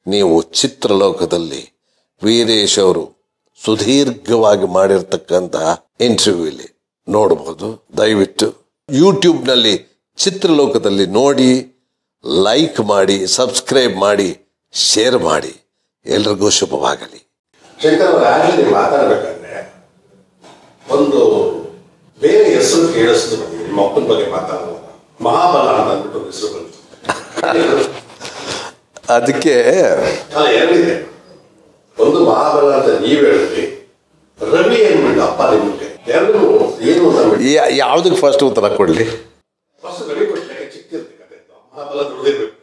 ನೀವು ಚಿತ್ರಲೋಕದಲ್ಲಿ ವೀರೇಶ್ ಅವರು ಸುದೀರ್ಘವಾಗಿ ಮಾಡಿರ್ತಕ್ಕಂತಹ ಇಂಟರ್ವ್ಯೂಲಿ ನೋಡಬಹುದು. ದಯವಿಟ್ಟು ಯೂಟ್ಯೂಬ್ನಲ್ಲಿ ಚಿತ್ರಲೋಕದಲ್ಲಿ ನೋಡಿ, ಲೈಕ್ ಮಾಡಿ, ಸಬ್ಸ್ಕ್ರೈಬ್ ಮಾಡಿ, ಶೇರ್ ಮಾಡಿ. ಎಲ್ರಿಗೂ ಶುಭವಾಗಲಿ. ಶಂಕರ್ ಆಗಲಿ ಮಾತಾಡಬೇಕಾದ್ರೆ ಒಂದು ಬೇರೆ ಹೆಸರು ಕೇಳಿಸ್ತು ನನಗೆ. ನಿಮ್ಮ ಅಪ್ಪನ ಬಗ್ಗೆ ಮಾತಾಡುವಾಗ ಮಹಾಬಲ ಅಂತ ಅಂದ್ಬಿಟ್ಟು ಒಂದು ಹೆಸರು ಬಂತು. ಅದಕ್ಕೆ ಎರಡಿದೆ. ಒಂದು ಮಹಾಬಲ ಅಂತ ನೀವು ಹೇಳಿದ್ರಿ, ರವಿ ಏನ್ಬಿಟ್ಟು ಅಪ್ಪ ನಿಮ್ಗೆ ಎರಡು ಏನು ಅಂತ ಯಾವುದಕ್ಕೆ ಫಸ್ಟ್ ಉತ್ತರ ಕೊಡ್ಲಿ? ಫಸ್ಟ್ ರವಿ ಕೊಟ್ಟರೆ ಚಿಕ್ಕಿರ್ತಿ ಕತೆ, ಮಹಾಬಲ ದುಡಿದಿರ್ಬೇಕು.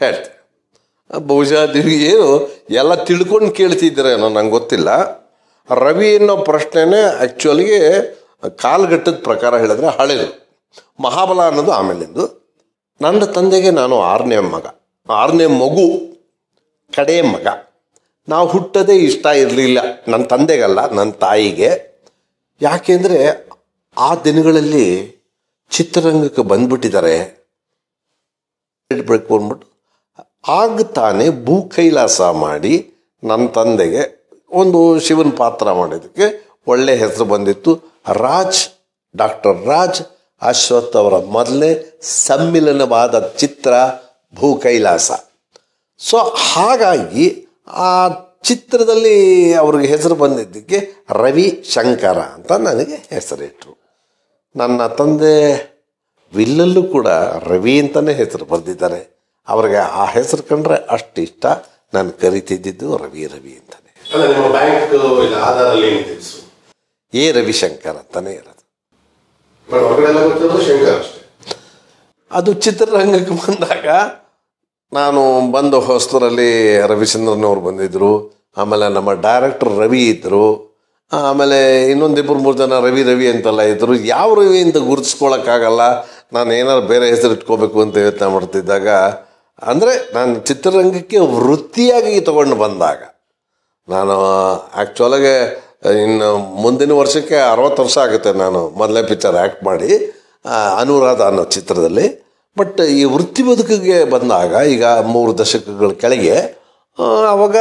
ಹೇಳ್ತೆ. ಬಹುಶಃ ನೀವು ಏನು ಎಲ್ಲ ತಿಳ್ಕೊಂಡು ಕೇಳ್ತಿದ್ದೀರೇನೋ ನಂಗೆ ಗೊತ್ತಿಲ್ಲ. ರವಿ ಅನ್ನೋ ಪ್ರಶ್ನೆನೇ ಆ್ಯಕ್ಚುಲಿಗೆ ಕಾಲಘಟ್ಟದ ಪ್ರಕಾರ ಹೇಳಿದ್ರೆ ಹಳೆಯದು. ಮಹಾಬಲ ಅನ್ನೋದು ಆಮೇಲಿಂದು. ನನ್ನ ತಂದೆಗೆ ನಾನು 6ನೇ ಮಗ, 6ನೇ ಮಗು, ಕಡೆಯ ಮಗ. ನಾವು ಹುಟ್ಟೋದೇ ಇಷ್ಟ ಇರಲಿಲ್ಲ ನನ್ನ ತಂದೆಗಲ್ಲ, ನನ್ನ ತಾಯಿಗೆ. ಯಾಕೆಂದರೆ ಆ ದಿನಗಳಲ್ಲಿ ಚಿತ್ರರಂಗಕ್ಕೆ ಬಂದ್ಬಿಟ್ಟಿದ್ದಾರೆ ಇಡಬೇಕು ಅಂದ್ಬಿಟ್ಟು ಆಗ ತಾನೇ ಭೂ ಕೈಲಾಸ ಮಾಡಿ ನನ್ನ ತಂದೆಗೆ ಒಂದು ಶಿವನ ಪಾತ್ರ ಮಾಡೋದಕ್ಕೆ ಒಳ್ಳೆ ಹೆಸರು ಬಂದಿತ್ತು. ಡಾಕ್ಟರ್ ರಾಜ್ ಅಶ್ವಥ್ ಅವರ ಮೊದಲನೇ ಸಮ್ಮಿಲನವಾದ ಚಿತ್ರ ಭೂ ಕೈಲಾಸ. ಸೊ ಹಾಗಾಗಿ ಆ ಚಿತ್ರದಲ್ಲಿ ಅವ್ರಿಗೆ ಹೆಸರು ಬಂದಿದ್ದಕ್ಕೆ ರವಿ ಶಂಕರ ಅಂತ ನನಗೆ ಹೆಸರಿಟ್ಟರು. ನನ್ನ ತಂದೆ ವಿಲ್ಲಲ್ಲೂ ಕೂಡ ರವಿ ಅಂತಲೇ ಹೆಸರು ಬರೆದಿದ್ದಾರೆ. ಅವ್ರಿಗೆ ಆ ಹೆಸರು ಕಂಡ್ರೆ ಅಷ್ಟು ಇಷ್ಟ. ನಾನು ಕರಿತಿದ್ದು ರವಿ ಅಂತಲೇ. ಎ ರವಿಶಂಕರ್ ಅಂತಲೇ ಇರೋದು. ಅದು ಚಿತ್ರರಂಗಕ್ಕೆ ಬಂದಾಗ ನಾನು ಬಂದ ಹೊಸದರಲ್ಲಿ ರವಿಚಂದ್ರನ್ ಬಂದಿದ್ದರು. ಆಮೇಲೆ ನಮ್ಮ ಡೈರೆಕ್ಟರ್ ರವಿ ಇದ್ದರು. ಆಮೇಲೆ ಇನ್ನೊಂದಿಬ್ಬರು 3 ಜನ ರವಿ ಅಂತೆಲ್ಲ ಇದ್ದರು. ಯಾವ ರವಿ ಅಂತ ಗುರುತಿಸ್ಕೊಳಕ್ಕಾಗಲ್ಲ. ನಾನು ಏನಾದ್ರು ಬೇರೆ ಹೆಸರು ಇಟ್ಕೋಬೇಕು ಅಂತ ಯೋಚನೆ ಮಾಡ್ತಿದ್ದಾಗ, ಅಂದರೆ ನಾನು ಚಿತ್ರರಂಗಕ್ಕೆ ವೃತ್ತಿಯಾಗಿ ತಗೊಂಡು ಬಂದಾಗ, ನಾನು ಆ್ಯಕ್ಚುಲಾಗೆ ಇನ್ನು ಮುಂದಿನ ವರ್ಷಕ್ಕೆ 60 ವರ್ಷ ಆಗುತ್ತೆ ನಾನು ಮೊದಲನೇ ಪಿಕ್ಚರ್ ಆ್ಯಕ್ಟ್ ಮಾಡಿ, ಅನುರಾಧ ಅನ್ನೋ ಚಿತ್ರದಲ್ಲಿ. ಬಟ್ ಈ ವೃತ್ತಿ ಬದುಕಿಗೆ ಬಂದಾಗ ಈಗ 3 ದಶಕಗಳ ಕೆಳಗೆ, ಆವಾಗ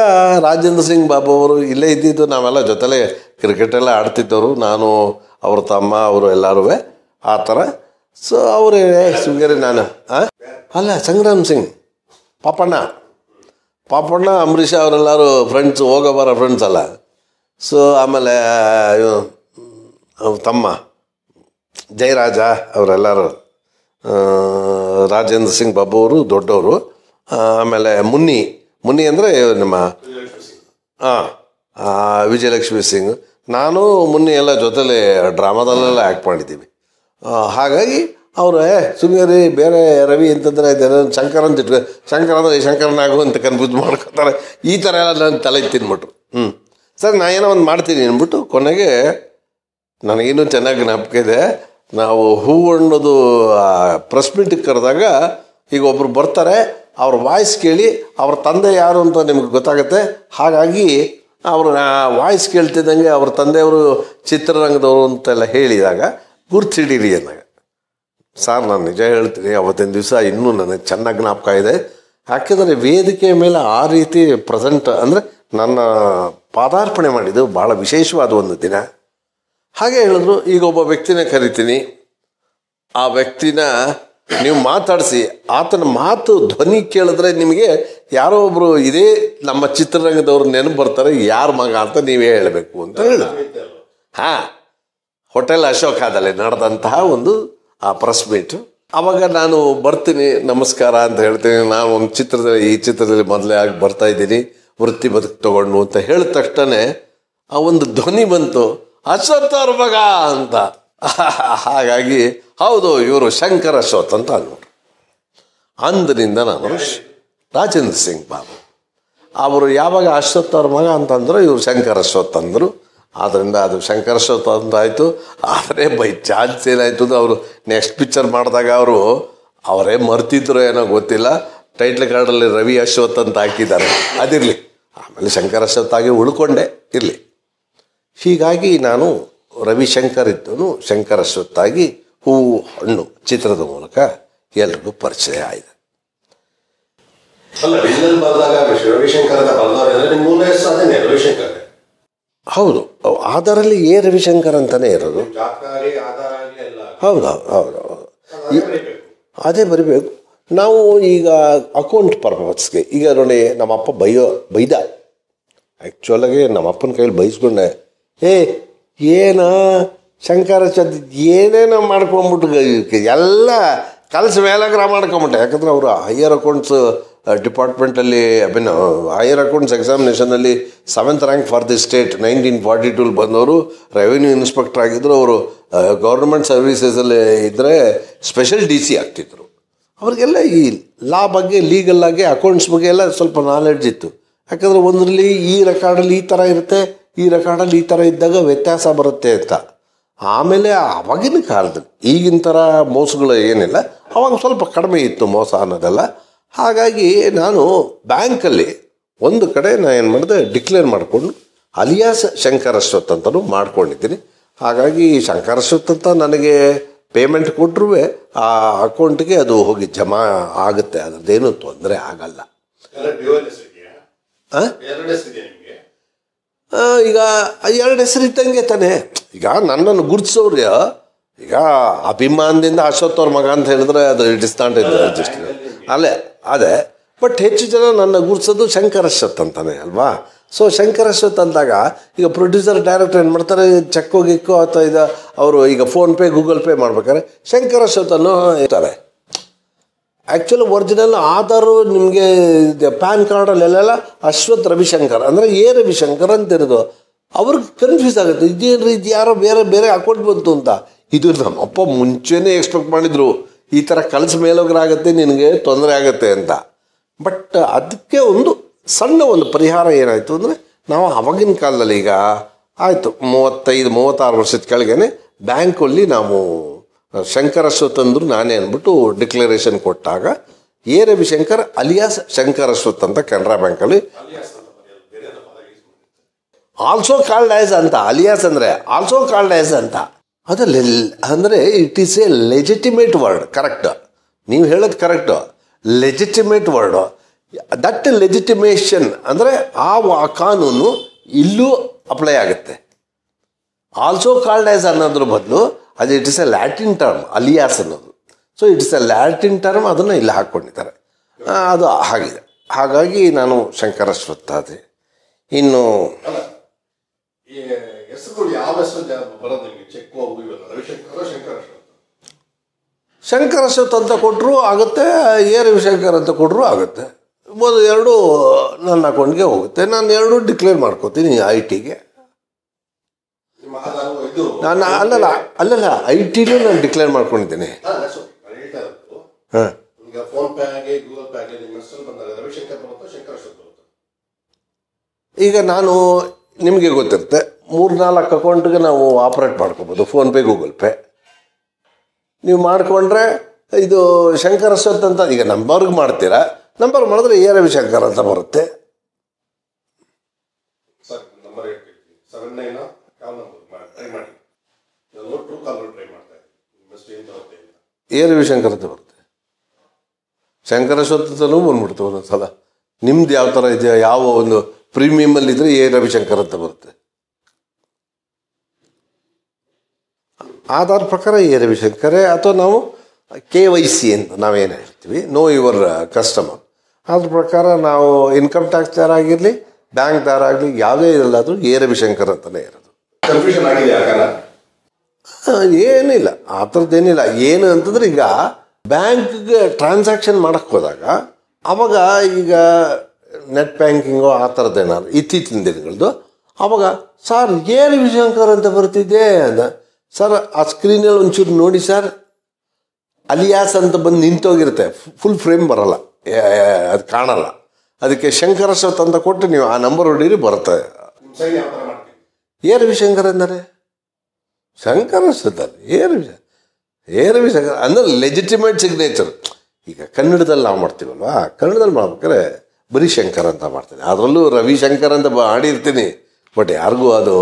ರಾಜೇಂದ್ರ ಸಿಂಗ್ ಬಾಬು ಅವರು ಇಲ್ಲೇ ಇದ್ದಿದ್ದು. ನಾವೆಲ್ಲ ಜೊತೆಲೇ ಕ್ರಿಕೆಟೆಲ್ಲ ಆಡ್ತಿದ್ದವರು, ನಾನು ಅವ್ರ ತಮ್ಮ ಅವರು ಎಲ್ಲರೂ ಆ ಥರ. ಸೊ ಅವರೇ ಸುಗೇರಿ ನಾನು ಅಲ್ಲ ಸಂಗ್ರಾಮ್ ಸಿಂಗ್, ಪಾಪಣ್ಣ ಅಂಬರೀಷ ಅವರೆಲ್ಲರೂ ಫ್ರೆಂಡ್ಸ್, ಹೋಗೋಬಾರ ಫ್ರೆಂಡ್ಸ್ ಅಲ್ಲ. ಸೊ ಆಮೇಲೆ ತಮ್ಮ ಜಯರಾಜ ಅವರೆಲ್ಲರೂ, ರಾಜೇಂದ್ರ ಸಿಂಗ್ ಬಾಬು ಅವರು ದೊಡ್ಡವರು. ಆಮೇಲೆ ಮುನ್ನಿ ಅಂದರೆ ನಮ್ಮ ವಿಜಯಲಕ್ಷ್ಮಿ ಸಿಂಗ್, ನಾನು ಮುನ್ನಿ ಎಲ್ಲ ಜೊತೆಲೆ ಡ್ರಾಮಾದಲ್ಲೆಲ್ಲ ಆ್ಯಕ್ಟ್ ಮಾಡಿದ್ದೀವಿ. ಹಾಗಾಗಿ ಅವರು ಸುಮ್ಮನೆ ಬೇರೆ ರವಿ ಅಂತಂದರೆ ಶಂಕರ್ ಅಂತ ಇಟ್ಕೊ, ಶಂಕರ್ ಅಂದರೆ ಶಂಕರನಾಗು ಅಂತ ಕನ್ಫ್ಯೂಸ್ ಮಾಡ್ಕೊತಾರೆ. ಈ ಥರ ಎಲ್ಲ ನಾನು ತಲೆ ತಿನ್ಬಿಟ್ರು. ಸರ್ ನಾ ಏನೋ ಒಂದು ಮಾಡ್ತೀನಿ ಅಂದ್ಬಿಟ್ಟು ಕೊನೆಗೆ ನನಗಿನ್ನೂ ಚೆನ್ನಾಗಿ ಜ್ಞಾಪಕ ಇದೆ. ನಾವು ಹೂವಣ್ಣದು ಪ್ರೆಸ್ ಮೀಟಿಗೆ ಕರೆದಾಗ, ಈಗ ಒಬ್ಬರು ಬರ್ತಾರೆ, ಅವ್ರ ವಾಯ್ಸ್ ಕೇಳಿ ಅವ್ರ ತಂದೆ ಯಾರು ಅಂತ ನಿಮ್ಗೆ ಗೊತ್ತಾಗುತ್ತೆ. ಹಾಗಾಗಿ ಅವರು ವಾಯ್ಸ್ ಕೇಳ್ತಿದ್ದಂಗೆ ಅವ್ರ ತಂದೆಯವರು ಚಿತ್ರರಂಗದವರು ಅಂತೆಲ್ಲ ಹೇಳಿದಾಗ ಗುರ್ತಿಡೀರಿ ಅಂದಾಗ, ಸರ್ ನಾನು ನಿಜ ಹೇಳ್ತೀನಿ, ಅವತ್ತಿನ ದಿವಸ ಇನ್ನೂ ನನಗೆ ಚೆನ್ನಾಗಿ ಜ್ಞಾಪಕ ಇದೆ. ಯಾಕೆಂದರೆ ವೇದಿಕೆ ಮೇಲೆ ಆ ರೀತಿ ಪ್ರೆಸೆಂಟ್ ಅಂದರೆ ನನ್ನ ಪಾದಾರ್ಪಣೆ ಮಾಡಿದ್ದು ಭಾಳ ವಿಶೇಷವಾದ ಒಂದು ದಿನ. ಹಾಗೆ ಹೇಳಿದ್ರು, ಈಗ ಒಬ್ಬ ವ್ಯಕ್ತಿನ ಕರಿತೀನಿ, ಆ ವ್ಯಕ್ತಿನ ನೀವು ಮಾತಾಡಿಸಿ, ಆತನ ಮಾತು ಧ್ವನಿ ಕೇಳಿದ್ರೆ ನಿಮಗೆ ಯಾರೋ ಒಬ್ಬರು ಇದೇ ನಮ್ಮ ಚಿತ್ರರಂಗದವ್ರು ನೆನಪು ಬರ್ತಾರೆ, ಯಾರ ಮಗ ಅಂತ ನೀವೇ ಹೇಳಬೇಕು ಅಂತ ಹೇಳಿದ್ರು. ಹೋಟೆಲ್ ಅಶೋಕಾದಲ್ಲಿ ನಡೆದಂತಹ ಒಂದು ಆ ಪ್ರೆಸ್ ಮೀಟು. ಆವಾಗ ನಾನು ಬರ್ತೀನಿ, ನಮಸ್ಕಾರ ಅಂತ ಹೇಳ್ತೀನಿ, ನಾನು ಒಂದು ಈ ಚಿತ್ರದಲ್ಲಿ ಮೊದಲೇ ಆಗಿ ಬರ್ತಾ ಇದ್ದೀನಿ, ವೃತ್ತಿ ಬದುಕು ತಗೊಂಡು ಅಂತ ಹೇಳಿದ ತಕ್ಷಣ ಆ ಒಂದು ಧ್ವನಿ ಬಂತು, ಅಶ್ವಥ್ ಅವ್ರ ಮಗ ಅಂತ. ಹಾಗಾಗಿ ಹೌದು ಇವರು ಶಂಕರ್ ಅಶ್ವಥ್ ಅಂತ ಅಂದ್ಬಿಟ್ರು. ಅಂದಿನಿಂದ ನಾನು ರಾಜೇಂದ್ರ ಸಿಂಗ್ ಬಾಬು ಅವರು ಯಾವಾಗ ಅಶ್ವಥ್ ಅವ್ರ ಮಗ ಅಂತಂದ್ರು, ಇವರು ಶಂಕರ್ ಅಶ್ವಥ್ ಅಂದರು. ಆದ್ದರಿಂದ ಅದು ಶಂಕರ್ ಅಶ್ವಥ್ ಅಂತ ಆಯಿತು. ಆದರೆ ಬೈ ಚಾನ್ಸ್ ಏನಾಯಿತು, ಅವರು ನೆಕ್ಸ್ಟ್ ಪಿಕ್ಚರ್ ಮಾಡಿದಾಗ ಅವರೇ ಮರ್ತಿದ್ರು ಏನೋ ಗೊತ್ತಿಲ್ಲ, ಟೈಟ್ಲ್ ಕಾರ್ಡಲ್ಲಿ ರವಿ ಅಶ್ವಥ್ ಅಂತ ಹಾಕಿದ್ದಾರೆ. ಅದಿರಲಿ, ಆಮೇಲೆ ಶಂಕರ್ ಅಶ್ವಥ್ ಆಗಿ ಉಳ್ಕೊಂಡೆ, ಇರಲಿ. ಹೀಗಾಗಿ ನಾನು ರವಿಶಂಕರ್ ಇದ್ದನು ಶಂಕರ್ ಅಶ್ವತ್ಥಾಗಿ ಹೂವು ಹಣ್ಣು ಚಿತ್ರದ ಮೂಲಕ ಎಲ್ರಿಗೂ ಪರಿಚಯ ಆಯಿತು. ಅಲ್ಲ ವಿಲ್ಲನ್ ಬಂದಾಗ ರವಿಶಂಕರ್ ಅಂತ ಬಂದವರು ಅಂದ್ರೆ ನಿಮ್ಮ ಮೂಲ ಹೆಸರು ಅದೇನೆ ರವಿಶಂಕರ್. ಹೌದು, ಆಧಾರಲ್ಲಿ ಎ ರವಿಶಂಕರ್ ಅಂತಲೇ ಇರೋದು. ಜಾತಕಾರಿ ಆಧಾರ ಆಗಲಿ ಎಲ್ಲ ಹೌದು ಹೌದು ಹೌದು ಅದೇ ಬರೀಬೇಕು. ಅದೇ ಬರಿಬೇಕು. ನಾವು ಈಗ ಅಕೌಂಟ್ ಪರ್ಪಸ್ಗೆ ಈಗ ನೋಡಿ, ನಮ್ಮಪ್ಪ ಬೈದ ಆ್ಯಕ್ಚುಲಾಗಿ ನಮ್ಮಪ್ಪನ ಕೈಯಲ್ಲಿ ಬೈಸ್ಕೊಂಡೆ, ಏನ ಶಂಕರ ಏನೇನೋ ಮಾಡ್ಕೊಂಬಿಟ್ಟು ಎಲ್ಲ ಕಲಸ ಮೇಲಾಗ್ರ ಮಾಡ್ಕೊಂಬಿಟ್ಟೆ. ಯಾಕಂದರೆ ಅವರು ಹೈಯರ್ ಅಕೌಂಟ್ಸ್ ಡಿಪಾರ್ಟ್ಮೆಂಟಲ್ಲಿ ಹೈಯರ್ ಅಕೌಂಟ್ಸ್ ಎಕ್ಸಾಮಿನೇಷನಲ್ಲಿ 7th rank for the state 1942 ಬಂದವರು. ರೆವಿನ್ಯೂ ಇನ್ಸ್ಪೆಕ್ಟರ್ ಆಗಿದ್ದರು. ಅವರು ಗೌರ್ಮೆಂಟ್ ಸರ್ವೀಸಸಲ್ಲಿ ಇದ್ದರೆ ಸ್ಪೆಷಲ್ DC ಆಗ್ತಿದ್ರು. ಅವ್ರಿಗೆಲ್ಲ ಈ ಲಾ ಬಗ್ಗೆ, ಲೀಗಲ್ ಆಗಿ ಅಕೌಂಟ್ಸ್ ಬಗ್ಗೆ ಎಲ್ಲ ಸ್ವಲ್ಪ ನಾಲೆಡ್ಜ್ ಇತ್ತು. ಯಾಕಂದರೆ ಒಂದರಲ್ಲಿ ಈ ರೆಕಾರ್ಡಲ್ಲಿ ಈ ಥರ ಇರುತ್ತೆ, ಈ ರೆಕಾರ್ಡಲ್ಲಿ ಈ ಥರ ಇದ್ದಾಗ ವ್ಯತ್ಯಾಸ ಬರುತ್ತೆ ಅಂತ. ಆಮೇಲೆ ಆವಾಗಿನ ಕಾಲದಲ್ಲಿ ಈಗಿನ ಥರ ಮೋಸಗಳು ಏನಿಲ್ಲ, ಆವಾಗ ಸ್ವಲ್ಪ ಕಡಿಮೆ ಇತ್ತು ಮೋಸ ಅನ್ನೋದೆಲ್ಲ. ಹಾಗಾಗಿ ನಾನು ಬ್ಯಾಂಕಲ್ಲಿ ಒಂದು ಕಡೆ ನಾನು ಏನು ಮಾಡಿದೆ, ಡಿಕ್ಲೇರ್ ಮಾಡಿಕೊಂಡು ಅಲಿಯಾಸ್ ಶಂಕರ್ ಅಶ್ವಥ್ ಅಂತಲೂ ಮಾಡ್ಕೊಂಡಿದ್ದೀನಿ. ಹಾಗಾಗಿ ಶಂಕರ್ ಅಶ್ವಥ್ ಅಂತ ನನಗೆ ಪೇಮೆಂಟ್ ಕೊಟ್ಟರು ಆ ಅಕೌಂಟ್ಗೆ ಅದು ಹೋಗಿ ಜಮಾ ಆಗುತ್ತೆ, ಅದರದ್ದೇನು ತೊಂದರೆ ಆಗಲ್ಲ. ಈಗ 2 ಹೆಸರು ಇದ್ದಂಗೆ ತಾನೆ. ಈಗ ನನ್ನನ್ನು ಗುರುತಿಸೋರು ಈಗ ಅಭಿಮಾನದಿಂದ ಅಶ್ವಥ್ ಅವ್ರ ಮಗ ಅಂತ ಹೇಳಿದ್ರೆ ಅದು ಇಟ್ ಇಸ್ ನಾಟ್ ಅದೇ. ಬಟ್ ಹೆಚ್ಚು ಜನ ನನ್ನ ಗುರುತಿಸೋದು ಶಂಕರ್ ಅಶ್ವಥ್ ಅಂತಾನೆ ಅಲ್ವಾ. ಸೊ ಶಂಕರ್ ಅಶ್ವಥ್ ಅಂದಾಗ ಈಗ ಪ್ರೊಡ್ಯೂಸರ್ ಡೈರೆಕ್ಟರ್ ಏನು ಮಾಡ್ತಾರೆ, ಚೆಕ್ಕೋ ಗಿಕ್ಕೋ ಅಥವಾ ಇದು ಅವರು ಈಗ ಫೋನ್ಪೇ ಗೂಗಲ್ ಪೇ ಮಾಡ್ಬೇಕಾದ್ರೆ ಶಂಕರ್ ಅಶ್ವಥ್ ಅನ್ನೋ ಇರ್ತಾರೆ. ಆ್ಯಕ್ಚುಲಿ ಒರಿಜಿನಲ್ ಆಧಾರು ನಿಮಗೆ ಪ್ಯಾನ್ ಕಾರ್ಡಲ್ಲೆಲ್ಲ ಅಶ್ವಥ್ ರವಿಶಂಕರ್ ಅಂದರೆ ಎ ರವಿಶಂಕರ್ ಅಂತಿರೋದು. ಅವ್ರಿಗೆ ಕನ್ಫ್ಯೂಸ್ ಆಗುತ್ತೆ, ಇದೇನು ಇದು ಯಾರೋ ಬೇರೆ ಅಕೌಂಟ್ ಬಂತು ಅಂತ. ಇದು ನಮ್ಮಪ್ಪ ಮುಂಚೆನೇ ಎಕ್ಸ್ಪೆಕ್ಟ್ ಮಾಡಿದರು, ಈ ಥರ ಕಲಸ ಮೇಲೋಗ್ರಾಗತ್ತೆ, ನಿನಗೆ ತೊಂದರೆ ಆಗುತ್ತೆ ಅಂತ. ಬಟ್ ಅದಕ್ಕೆ ಒಂದು ಸಣ್ಣ ಒಂದು ಪರಿಹಾರ ಏನಾಯಿತು ಅಂದರೆ, ನಾವು ಆವಾಗಿನ ಕಾಲದಲ್ಲಿ ಈಗ ಆಯಿತು 35-36 ವರ್ಷದ ಕೆಳಗೆ ಬ್ಯಾಂಕಲ್ಲಿ ನಾವು ಶಂಕರ್ ಅಶ್ವಥ್ ಅಂದರು ನಾನೇ ಅಂದ್ಬಿಟ್ಟು ಡಿಕ್ಲರೇಷನ್ ಕೊಟ್ಟಾಗ ಎ ರವಿಶಂಕರ್ ಅಲಿಯಾಸ್ ಶಂಕರ್ ಅಶ್ವಥ್ ಅಂತ ಕೆನರಾ ಬ್ಯಾಂಕಲ್ಲಿ ಆಲ್ಸೋ ಕಾಲ್ಡ್ ಆ್ಯಸ್ ಅಂತ. ಅಲಿಯಾಸ್ ಅಂದರೆ ಆಲ್ಸೋ ಕಾಲ್ಡ್ ಆ್ಯಸ್ ಅಂತ. ಅದಲ್ಲಿ ಅಂದರೆ it is A legitimate word. Correct, ನೀವು ಹೇಳೋದು ಕರೆಕ್ಟು, ಲೆಜಿಟಿಮೇಟ್ ವರ್ಡು. ದಟ್ ಲೆಜಿಟಿಮೇಷನ್ ಅಂದರೆ ಆ ಕಾನೂನು ಇಲ್ಲೂ ಅಪ್ಲೈ ಆಗುತ್ತೆ. ಆಲ್ಸೋ ಕಾಲ್ಡ್ ಆ್ಯಸ್ ಅನ್ನೋದ್ರ ಬದಲು ಅದು it is a Latin term alias ಅನ್ನೋದು. So it is a Latin term, ಅದನ್ನು ಇಲ್ಲಿ ಹಾಕ್ಕೊಂಡಿದ್ದಾರೆ. ಅದು ಆಗಿದೆ. ಹಾಗಾಗಿ ನಾನು ಶಂಕರ್ ಅಶ್ವಥ್ ಅದೇ. ಇನ್ನು ಶಂಕರ್ ಅಶ್ವಥ್ ಅಂತ ಕೊಟ್ಟರು ಆಗುತ್ತೆ, ಎ ರವಿಶಂಕರ್ ಅಂತ ಕೊಟ್ಟರು ಆಗುತ್ತೆ. ಒಂದು 2 ನನ್ನ ಅಕೌಂಟ್ಗೆ ಹೋಗುತ್ತೆ. ನಾನು 2 ಡಿಕ್ಲೇರ್ ಮಾಡ್ಕೋತೀನಿ IT-ಗೆ. ನಾನು ಅಲ್ಲಲ್ಲ IT-ಲೂ ನಾನು ಡಿಕ್ಲೇರ್ ಮಾಡ್ಕೊಂಡಿದ್ದೀನಿ. ಹಾಂ, ಈಗ ನಾನು ನಿಮಗೆ ಗೊತ್ತಿರುತ್ತೆ 3-4 ಅಕೌಂಟ್ಗೆ ನಾವು ಆಪ್ರೇಟ್ ಮಾಡ್ಕೋಬೋದು. ಫೋನ್ಪೇ ಗೂಗಲ್ ಪೇ ನೀವು ಮಾಡಿಕೊಂಡ್ರೆ ಇದು ಶಂಕರ್ ಅಶ್ವಥ್ ಅಂತ ಈಗ ನಂಬರ್ಗೆ ಮಾಡ್ತೀರಾ, ನಂಬರ್ ಮಾಡಿದ್ರೆ ಎ ರವಿಶಂಕರ್ ಅಂತ ಬರುತ್ತೆ. ಎ ರವಿಶಂಕರ್ ಅಂತ ಬರುತ್ತೆ. ಶಂಕರ್ ಅಶ್ವಥ್ ಅಂತಲೂ ಬಂದ್ಬಿಡ್ತು ಒಂದೊಂದು ಸಲ. ನಿಮ್ದು ಯಾವ ಥರ ಇದೆಯಾ, ಯಾವ ಒಂದು ಪ್ರೀಮಿಯಮಲ್ಲಿ ಇದ್ರೆ ಎ ರವಿಶಂಕರ್ ಅಂತ ಬರುತ್ತೆ. ಆಧಾರ್ ಪ್ರಕಾರ ಎ ರವಿಶಂಕರೇ, ಅಥವಾ ನಾವು KYC ಅಂತ ನಾವೇನು ಹೇಳ್ತೀವಿ, ನೋ ಯುವರ್ ಕಸ್ಟಮರ್. ಅದ್ರ ಪ್ರಕಾರ ನಾವು ಇನ್ಕಮ್ ಟ್ಯಾಕ್ಸ್ ದಾರ ಆಗಿರಲಿ, ಬ್ಯಾಂಕ್ ದಾರ ಆಗಲಿ, ಯಾವುದೇ ಇರಲ್ಲಾದರೂ ಎ ರವಿಶಂಕರ್ ಅಂತಲೇ ಇರೋದು. ಕನ್ಫ್ಯೂಷನ್ ಆಗಿದೆ ಏನಿಲ್ಲ, ಆ ಥರದ್ದೇನಿಲ್ಲ. ಏನು ಅಂತಂದ್ರೆ ಈಗ ಬ್ಯಾಂಕ್ಗೆ ಟ್ರಾನ್ಸಾಕ್ಷನ್ ಮಾಡೋಕ್ಕೆ ಹೋದಾಗ ಆವಾಗ ಈಗ ನೆಟ್ ಬ್ಯಾಂಕಿಂಗು ಆ ಥರದ್ದೇನಾದ್ರು ಇತ್ತೀಚಿನ ದಿನಗಳದ್ದು, ಆವಾಗ ಸರ್ ಎ ರವಿಶಂಕರ್ ಅಂತ ಬರ್ತಿದ್ದೆ ಅಂದ. ಸರ್ ಆ ಸ್ಕ್ರೀನಲ್ಲಿ ಒಂಚೂರು ನೋಡಿ ಸರ್, ಅಲಿಯಾಸ್ ಅಂತ ಬಂದು ನಿಂತೋಗಿರುತ್ತೆ, ಫುಲ್ ಫ್ರೇಮ್ ಬರೋಲ್ಲ, ಅದು ಕಾಣಲ್ಲ. ಅದಕ್ಕೆ ಶಂಕರ್ ಅಶ್ವಥ್ ಅಂತ ಕೊಟ್ಟು ನೀವು ಆ ನಂಬರ್ ಹೊಡೀರಿ ಬರುತ್ತೆ. ಎ ರವಿಶಂಕರ್ ಅಂದರೆ ಶಂಕರ್ ಅಶ್ವಥ್ ಅಲ್ಲ, ಎ ರವಿಶಂಕರ್ ಅಂದರೆ ಲೆಜಿಟಿಮೇಟ್ ಸಿಗ್ನೇಚರ್. ಈಗ ಕನ್ನಡದಲ್ಲಿ ನಾವು ಮಾಡ್ತೀವಲ್ವಾ, ಕನ್ನಡದಲ್ಲಿ ಮಾಡ್ಬೇಕಾದ್ರೆ ಬರೀ ಶಂಕರ್ ಅಂತ ಮಾಡ್ತೀನಿ, ಅದರಲ್ಲೂ ರವಿಶಂಕರ್ ಅಂತ ಮಾಡಿರ್ತೀನಿ. ಬಟ್ ಯಾರಿಗೂ ಅದು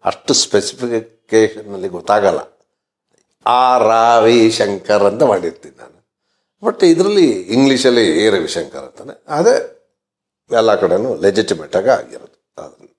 ಅಷ್ಟು ಸ್ಪೆಸಿಫಿಕೇಷನ್ನಲ್ಲಿ ಗೊತ್ತಾಗಲ್ಲ. ಆ ರವಿಶಂಕರ್ ಅಂತ ಮಾಡಿರ್ತೀನಿ ನಾನು. ಬಟ್ ಇದರಲ್ಲಿ ಇಂಗ್ಲೀಷಲ್ಲಿ ಎ ರವಿಶಂಕರ್ ಅಂತಾನೆ, ಅದೇ ಎಲ್ಲ ಕಡೆನೂ ಲೆಜಿಟಿಮೇಟಾಗಿ ಆಗಿರೋದು. ಅದನ್ನು